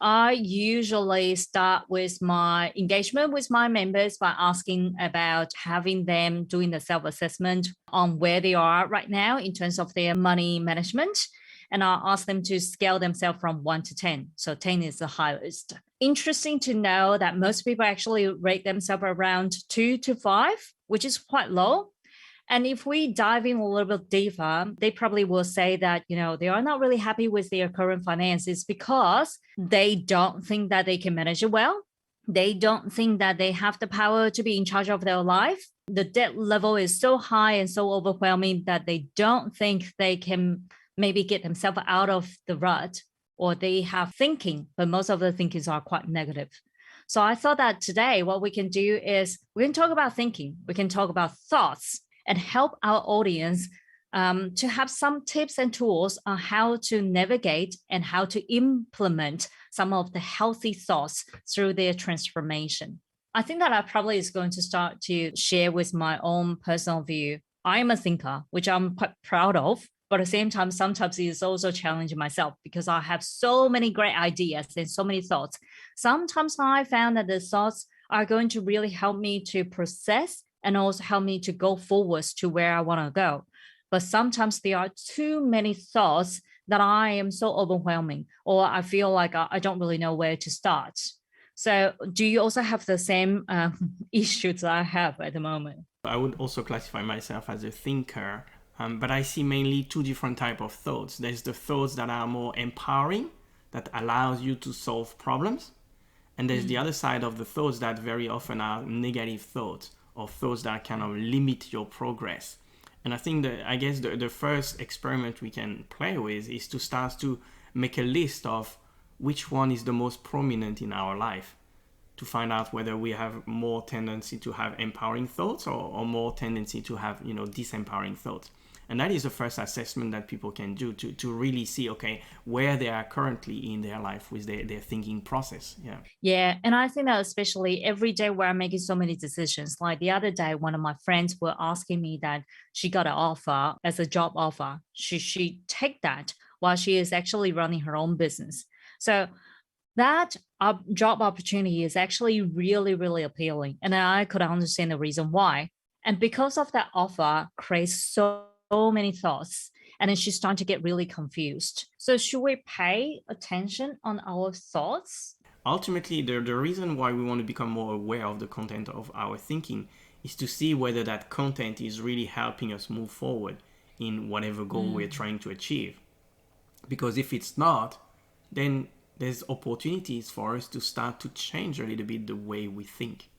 I usually start with my engagement with my members by asking about having them doing the self-assessment on where they are right now in terms of their money management. And I'll ask them to scale themselves from 1 to 10. So 10 is the highest. Interesting to know that most people actually rate themselves around 2 to 5, which is quite low. And if we dive in a little bit deeper, they probably will say that, they are not really happy with their current finances because they don't think that they can manage it well. They don't think that they have the power to be in charge of their life. The debt level is so high and so overwhelming that they don't think they can maybe get themselves out of the rut, or they have thinking, but most of the thinkings are quite negative. So I thought that today what we can do is we can talk about thinking, we can talk about thoughts, and help our audience to have some tips and tools on how to navigate and how to implement some of the healthy thoughts through their transformation. I think that I probably is going to start to share with my own personal view. I am a thinker, which I'm quite proud of, but at the same time, sometimes it's also challenging myself because I have so many great ideas and so many thoughts. Sometimes I found that the thoughts are going to really help me to process and also help me to go forwards to where I want to go. But sometimes there are too many thoughts that I am so overwhelming, or I feel like I don't really know where to start. So do you also have the same issues that I have at the moment? I would also classify myself as a thinker, but I see mainly two different types of thoughts. There's the thoughts that are more empowering, that allows you to solve problems. And there's the other side of the thoughts that very often are negative thoughts, or thoughts that kind of limit your progress. And I think that, I guess the first experiment we can play with is to start to make a list of which one is the most prominent in our life, to find out whether we have more tendency to have empowering thoughts or more tendency to have, disempowering thoughts. And that is the first assessment that people can do to really see, okay, where they are currently in their life with their thinking process. Yeah. Yeah. And I think that especially every day where I'm making so many decisions, like the other day, one of my friends were asking me that she got an offer as a job offer. She take that while she is actually running her own business. So that job opportunity is actually really, really appealing. And I could understand the reason why. And because of that offer creates so many thoughts. And then she's starting to get really confused. So should we pay attention on our thoughts? Ultimately, the reason why we want to become more aware of the content of our thinking is to see whether that content is really helping us move forward in whatever goal we're trying to achieve. Because if it's not, then there's opportunities for us to start to change a little bit the way we think.